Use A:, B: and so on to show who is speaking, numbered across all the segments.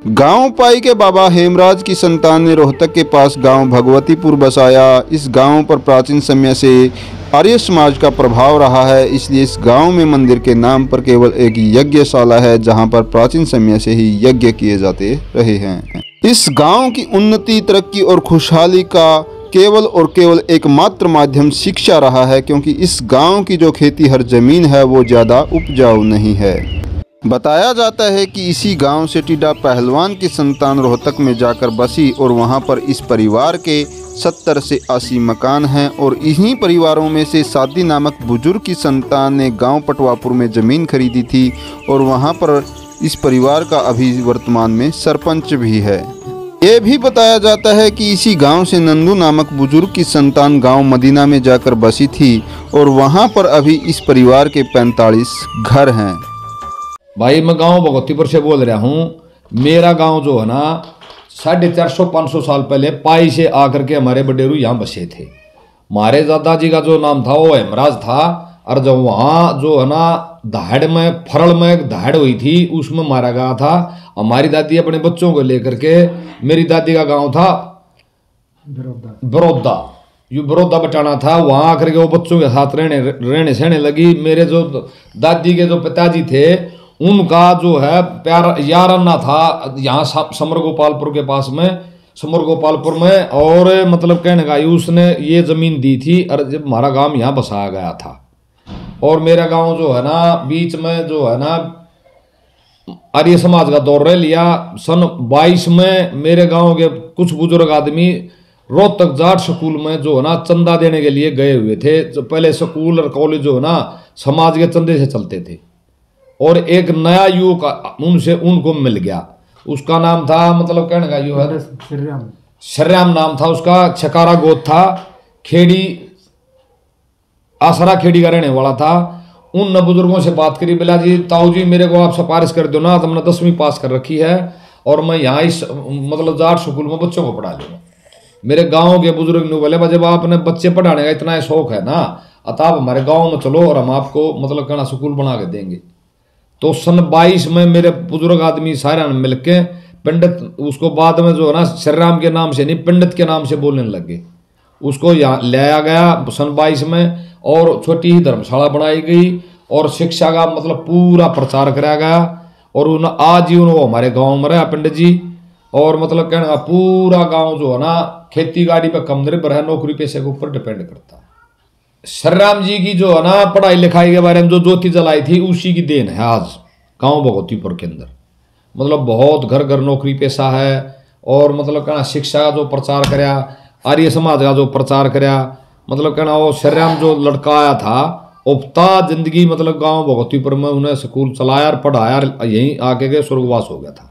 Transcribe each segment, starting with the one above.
A: गांव पाई के बाबा हेमराज की संतान ने रोहतक के पास गांव भगवतीपुर बसाया। इस गांव पर प्राचीन समय से आर्य समाज का प्रभाव रहा है, इसलिए इस गांव में मंदिर के नाम पर केवल एक यज्ञशाला है, जहां पर प्राचीन समय से ही यज्ञ किए जाते रहे हैं। इस गांव की उन्नति, तरक्की और खुशहाली का केवल और केवल एकमात्र माध्यम शिक्षा रहा है, क्योंकि इस गांव की जो खेती हर जमीन है वो ज़्यादा उपजाऊ नहीं है। बताया जाता है कि इसी गांव से टीडा पहलवान की संतान रोहतक में जाकर बसी और वहां पर इस परिवार के 70 से 80 मकान हैं और इन्हीं परिवारों में से सादी नामक बुजुर्ग की संतान ने गांव पटवापुर में ज़मीन खरीदी थी और वहां पर इस परिवार का अभी वर्तमान में सरपंच भी है। ये भी बताया जाता है कि इसी गांव से नंदू नामक बुजुर्ग की संतान गांव मदीना में जाकर बसी थी और वहां पर अभी इस परिवार के 45 घर हैं।
B: भाई मैं गांव भगवतीपुर से बोल रहा हूँ। मेरा गांव जो है ना 450-500 साल पहले पाई से आकर के हमारे बडेरू यहाँ बसे थे। हमारे दादाजी का जो नाम था वो हेमराज था। और जब वहाँ जो है ना दहाड़ में फरल में एक दहाड़ हुई थी उसमें मारा गया था। हमारी दादी अपने बच्चों को लेकर के, मेरी दादी का गाँव था बरोदा, ये बरोदा बटाना था, वहाँ आकर के वो बच्चों के साथ रहने सहने लगी। मेरे जो दादी के जो पिताजी थे उनका जो है प्यार याराना था यहाँ समर गोपालपुर के पास में, समर गोपालपुर में। और मतलब कहने का उसने ये ज़मीन दी थी और जब हमारा गांव यहाँ बसाया गया था। और मेरा गांव जो है ना बीच में जो है ना आर्य समाज का दौर रह लिया। सन 22 में मेरे गांव के कुछ बुजुर्ग आदमी रोहतक जाट स्कूल में जो है ना चंदा देने के लिए गए हुए थे। जो पहले स्कूल और कॉलेज जो है ना समाज के चंदे से चलते थे और एक नया युवक उनसे उनको मिल गया। उसका नाम था मतलब कहने का यू है श्रीराम नाम था उसका। छकारा गोद था, खेड़ी आसरा खेड़ी का रहने वाला था। उन बुजुर्गों से बात करी, बोला जी ताऊ जी मेरे को आप सिफारिश कर दो ना, तो हमने 10वीं पास कर रखी है और मैं यहाँ इस मतलब जाट स्कूल में बच्चों को पढ़ा लूँगा। मेरे गाँव के बुजुर्ग ने बोले जब आपने बच्चे पढ़ाने का इतना शौक है ना, अतः आप हमारे गाँव में चलो और हम आपको मतलब कहना स्कूल बना के देंगे। तो सन 22 में मेरे बुजुर्ग आदमी सारे मिलके पंडित, उसको बाद में जो है ना श्रीराम के नाम से नहीं पंडित के नाम से बोलने लगे, उसको यहाँ लाया गया सन 22 में। और छोटी ही धर्मशाला बनाई गई और शिक्षा का मतलब पूरा प्रचार कराया गया। और उन आज ही उनको हमारे गांव में रहा पंडित जी। और मतलब कहना पूरा गांव जो है ना खेती बाड़ी पर कम निर्भर है, नौकरी पेशे के ऊपर डिपेंड करता है। श्रीराम जी की जो है ना पढ़ाई लिखाई के बारे में जो ज्योति जलाई थी उसी की देन है आज गांव भगवतीपुर के अंदर। मतलब बहुत घर घर नौकरी पेशा है। और मतलब कहना शिक्षा का जो प्रचार कराया, आर्य समाज का जो प्रचार कराया, मतलब कहना वो श्रीराम जो लड़का आया था उपता जिंदगी मतलब गांव भगवतीपुर में उन्हें स्कूल चलाया और पढ़ाया, यहीं आके के स्वर्गवास हो गया था।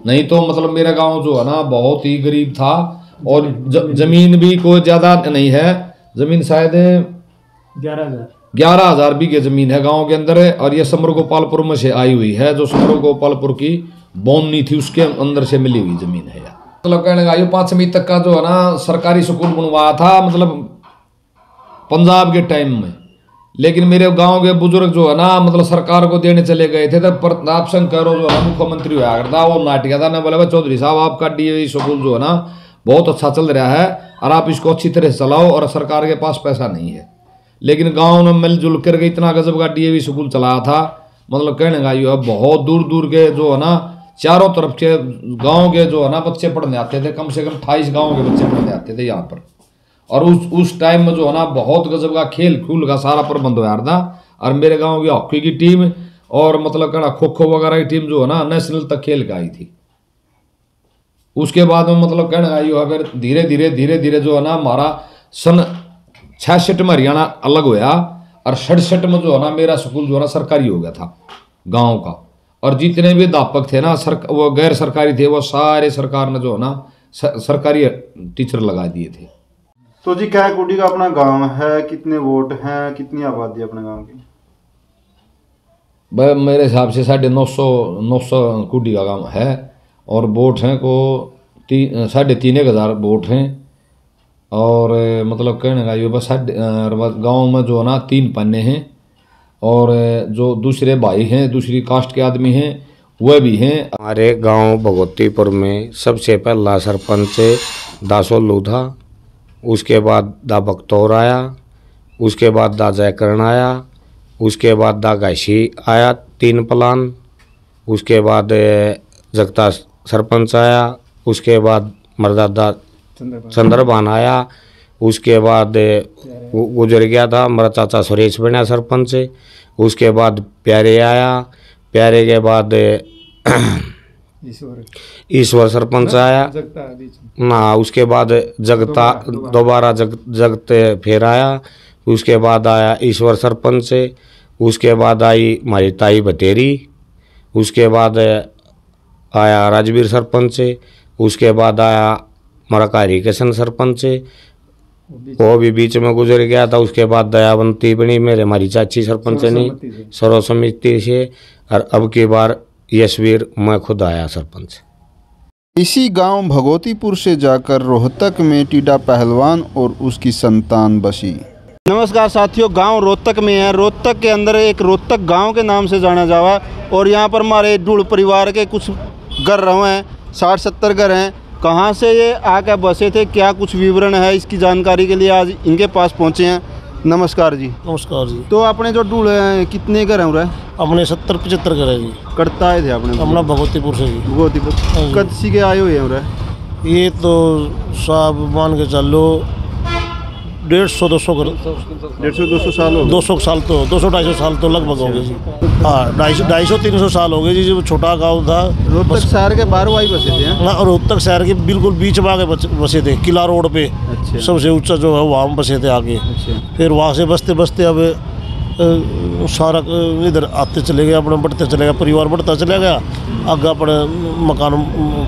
B: नहीं तो मतलब मेरा गाँव जो है ना बहुत ही गरीब था और जमीन भी कोई ज़्यादा नहीं है। जमीन शायद 11,000 बीघे जमीन है गांव के अंदर। और ये समर गोपालपुर में से आई हुई है, जो समर गोपालपुर की बोनी थी उसके अंदर से मिली हुई जमीन है। मतलब कहने का ये 5वीं तक का जो है ना सरकारी स्कूल बनवाया था मतलब पंजाब के टाइम में। लेकिन मेरे गांव के बुजुर्ग जो है ना मतलब सरकार को देने चले गए थे, तब प्रताप सिंह कैरो जो है ना मुख्यमंत्री हुआ करता, वो नाटिया था ना, बोला चौधरी साहब आपका डीएवी स्कूल जो है ना बहुत अच्छा चल रहा है और आप इसको अच्छी तरह से चलाओ और सरकार के पास पैसा नहीं है। लेकिन गांव में मिलजुल करके इतना गजब का डीएवी स्कूल चलाया था। मतलब कहने का ये बहुत दूर दूर के जो है ना चारों तरफ के गांव के जो है ना बच्चे पढ़ने आते थे। कम से कम 28 गांव के बच्चे पढ़ने आते थे यहाँ पर। और उस टाइम में जो है ना बहुत गजब का खेल कूल का सारा प्रबंध हो था। और मेरे गाँव की हॉकी की टीम और मतलब कहना खो खो वगैरह की टीम जो है ना नेशनल तक खेल के आई थी। उसके बाद में मतलब कहने का ये फिर धीरे धीरे जो है ना हमारा सन 66 में हरियाणा अलग होया और 67 में जो है ना मेरा स्कूल जो है ना सरकारी हो गया था गांव का। और जितने भी अध्यापक थे ना वो गैर सरकारी थे, वो सारे सरकार ने जो है ना सरकारी टीचर लगा दिए थे।
A: तो जी क्या कुटी का अपना गांव है, कितने वोट हैं, कितनी आबादी है अपने गांव की?
B: भाई मेरे हिसाब से 950 कुटी का गाँव है और वोट हैं को 3,500 वोट हैं। और मतलब कहने का ये बस गाँव में जो है ना 3 पन्ने हैं और जो दूसरे भाई हैं दूसरी कास्ट के आदमी हैं वह भी हैं।
C: हमारे गांव भगवतीपुर में सबसे पहला सरपंच दासोल्लू था, उसके बाद दा बख्तौर आया, उसके बाद दा जयकरण आया, उसके बाद दा गायसी आया 3 प्लान, उसके बाद जगता सरपंच आया, उसके बाद मरदादा चंद्रभान आया, उसके बाद गुजर गया था मेरा चाचा सुरेश बना सरपंच, उसके बाद प्यारे आया, प्यारे के बाद ईश्वर सरपंच आया ना, उसके बाद जगता दोबारा जगते फिर आया, उसके बाद आया ईश्वर सरपंच, उसके बाद आई हमारी ताई बतेरी, उसके बाद आया राजवीर सरपंच, उसके बाद आया हमारा कारी किशन सरपंच, वो भी बीच में गुजर गया था। उसके बाद दयावंती बनी मेरे हमारी चाची सरपंच ने सर्व समिति से, और अब की बार यशवीर मैं खुद आया सरपंच।
A: इसी गांव भगवतीपुर से जाकर रोहतक में टीडा पहलवान और उसकी संतान बसी। नमस्कार साथियों, गांव रोहतक में है। रोहतक के अंदर एक रोहतक गांव के नाम से जाना जावा, और यहां पर हमारे ढूढ़ परिवार के कुछ घर रहे हैं, 60-70 घर हैं। कहां से ये आकर बसे थे, क्या कुछ विवरण है, इसकी जानकारी के लिए आज इनके पास पहुंचे हैं। नमस्कार जी।
D: नमस्कार जी।
A: तो अपने जो ढूढ़ कितने घर हैं?
D: अपने 70-75 घर है जी।
A: करता आए थे अपने
D: अपना भगवतीपुर से जी।
A: भगवतीपुर कद सी के आए हुए हैं?
D: ये तो साहब मान के चल लो 150-200 घर,
A: 150-200 साल हो
D: 200 साल तो 200-250 साल तो लगभग हो गए जी। हाँ, 250-300 साल हो गए जी। जब छोटा गांव था
A: रोहतक शहर के बाहर वही बसे थे
D: ना, रोहतक शहर के बिल्कुल बीच में आगे बसे थे, किला रोड पे।
A: अच्छा।
D: सबसे ऊंचा जो है वहाँ बसे थे आगे।
A: अच्छा।
D: फिर वहाँ से बसते बसते अब सारा इधर आते चले गए, अपना बढ़ते चले गया, परिवार बढ़ता चला गया। आगे अपने मकान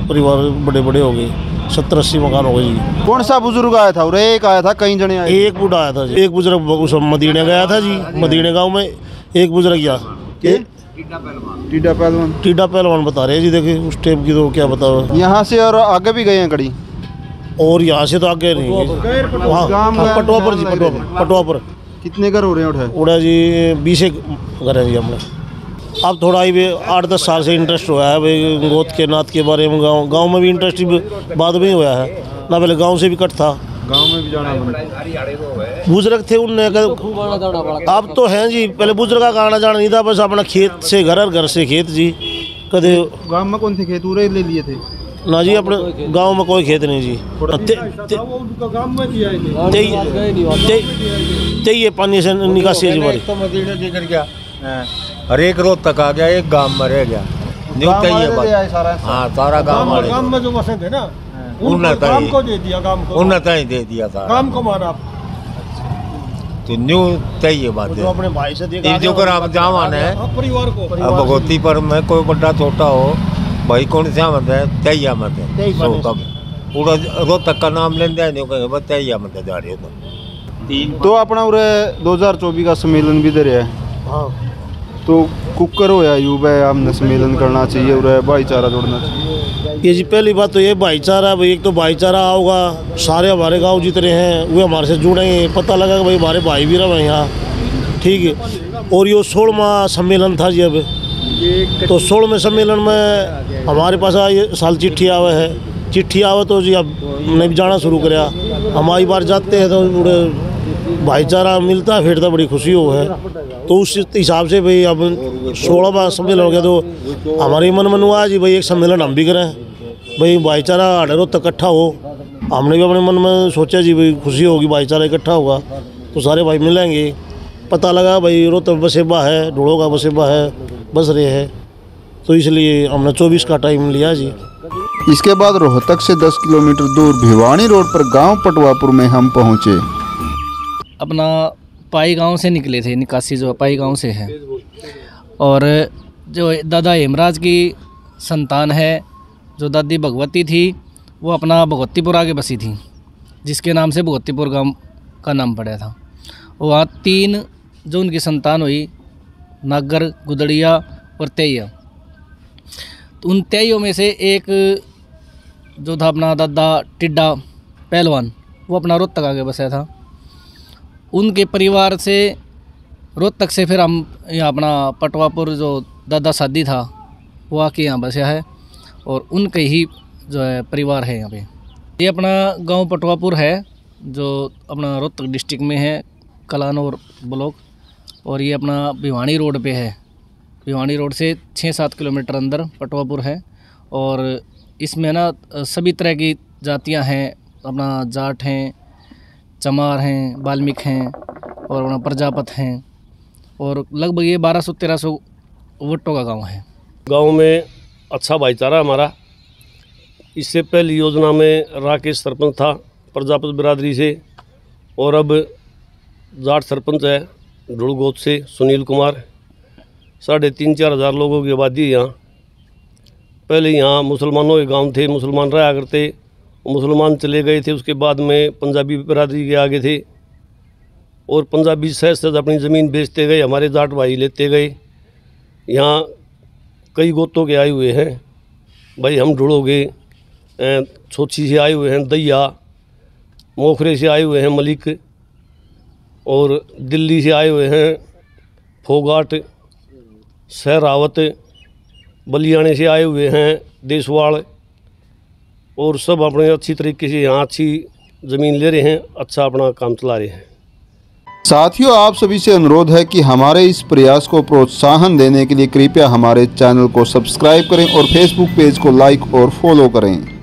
D: परिवार बड़े बड़े हो गए, 70-80 मकान हो गए जी।
A: कौन सा बुजुर्ग आया था? एक आया था, कई जने आए?
D: एक बूढ़ा आया था जी। एक बुजुर्ग उस मदीने गया था जी, मदीने गांव में एक बुजुर्ग गया।
A: टीडा पहलवान।
D: टीडा पहलवान बता रहे हैं जी। देखिए उस टाइप की तो क्या बताओ।
A: यहाँ से और आगे भी गए हैं कड़ी?
D: और यहाँ से तो आगे नहीं है। हाँ, पटवा पर जी, पटवा पर।
A: कितने घर हो रहे हैं
D: उड़ा जी? 20 घर है जी हमने। अब थोड़ा ही 8-10 साल से इंटरेस्ट हुआ है भाई गोद के नाथ के बारे में। गांव में भी इंटरेस्ट बाद में ही हुआ है ना, पहले गांव से भी कट था।
A: गांव में भी जाना
D: बुजुर्ग थे उनने अब तो हैं जी। पहले बुजुर्ग का आना जाना नहीं था, बस अपना खेत से घर और घर से खेत जी। कदे
A: गांव में कौन से खेत उरे ले लिए थे?
D: ना जी, अपने गांव में कोई खेत नहीं जी। ये पानी से निकासी है जी हमारी।
E: हर एक रोज तक आ गया, एक गांव में रह गया। हाँ, सारा गांव में जो बसे थे ना, गांव को दे दिया, उन्हें दे दिया था, गांव को मारा। तो न्यू तय बात है।
D: अपने भाई से
E: जो कर आप जावान है
D: परिवार को,
E: भगवती पर में कोई बड़ा छोटा हो भाई, कौन सा मत है तय मत है। पूरा रोहतक का नाम लेंगे नहीं कहेंगे, बस तय मत जा रही हो।
A: तो अपना उरे 2024 का सम्मेलन भी दे रहा है।
D: हाँ,
A: तो कुकर हो या युवा हमने सम्मेलन करना चाहिए और भाईचारा जोड़ना चाहिए।
D: ये जी पहली बात तो ये भाईचारा भाई। एक तो भाईचारा होगा, सारे हमारे गांव जितने हैं वे हमारे से जुड़ेंगे, पता लगा कि भाई हमारे भाई भी रहे यहाँ, ठीक है। और ये 16वां सम्मेलन था जी। अब तो 16वें सम्मेलन में हमारे पास ये साल चिट्ठी आवे है। चिट्ठी आवे तो जी अब हमने भी जाना शुरू कराया। हमारी बार जाते हैं तो भाईचारा मिलता है, फिर तो बड़ी खुशी हो है। तो उस हिसाब से भाई अब 16वां सम्मेलन हो गया, तो हमारे मन में हुआ जी भाई एक सम्मेलन हम भी करें, भाई भाईचारा हड़ेरों तक इकट्ठा हो। हमने भी अपने मन में सोचा जी भाई खुशी होगी, भाईचारा इकट्ठा होगा तो सारे भाई मिलेंगे। पता लगा भाई रोहतक बसेबा है, ढूढ़ो का बसेबा है, बस रहे हैं, तो इसलिए हमने 24 का टाइम लिया जी।
A: इसके बाद रोहतक से 10 किलोमीटर दूर भिवानी रोड पर गांव पटवापुर में हम पहुंचे।
F: अपना पाई गांव से निकले थे, निकासी जो पाई गांव से है, और जो दादा हेमराज की संतान है, जो दादी भगवती थी, वो अपना भगवतीपुर आगे बसी थी, जिसके नाम से भगवतीपुर गांव का नाम पड़ा था। वहाँ 3 जो उनकी संतान हुई, नागर, गुदड़िया और तेया। तो उन तेयों में से एक जो था अपना दादा टिड्डा पहलवान, वो अपना रोहतक आगे बसा था। उनके परिवार से रोहतक से फिर हम यहाँ अपना पटवापुर जो दादा शादी था, वो आके यहाँ बसा है और उनके ही जो है परिवार है यहाँ पे। ये अपना गांव पटवापुर है जो अपना रोहतक डिस्ट्रिक्ट में है, कलानौर ब्लॉक, और ये अपना भिवानी रोड पे है। भिवानी रोड से 6-7 किलोमीटर अंदर पटवापुर है। और इसमें ना सभी तरह की जातियां हैं, अपना जाट हैं, चमार हैं, वाल्मीक हैं और अपना प्रजापत हैं, और लगभग ये 1200-1300 वोटों का गांव है।
G: गांव में अच्छा भाईचारा हमारा। इससे पहली योजना में राकेश सरपंच था प्रजापत बिरादरी से, और अब जाट सरपंच है ढुड़गोद से सुनील कुमार। 3,500-4 हज़ार लोगों की आबादी है यहाँ। पहले यहाँ मुसलमानों के गांव थे, मुसलमान रहा करते, मुसलमान चले गए थे, उसके बाद में पंजाबी बिरादरी के आगे थे, और पंजाबी सहज अपनी ज़मीन बेचते गए, हमारे जाट भाई लेते गए। यहाँ कई गोतों के आए हुए हैं भाई, हम ढूढ़ोगे, छोची से आए हुए हैं दैया, मोखरे से आए हुए हैं मलिक, और दिल्ली से आए हुए हैं फोगाट, सहरावत, बलियाने से आए हुए हैं देसवाड़, और सब अपने अच्छी तरीके से यहाँ अच्छी ज़मीन ले रहे हैं, अच्छा अपना काम चला रहे हैं।
A: साथियों, आप सभी से अनुरोध है कि हमारे इस प्रयास को प्रोत्साहन देने के लिए कृपया हमारे चैनल को सब्सक्राइब करें और फेसबुक पेज को लाइक और फॉलो करें।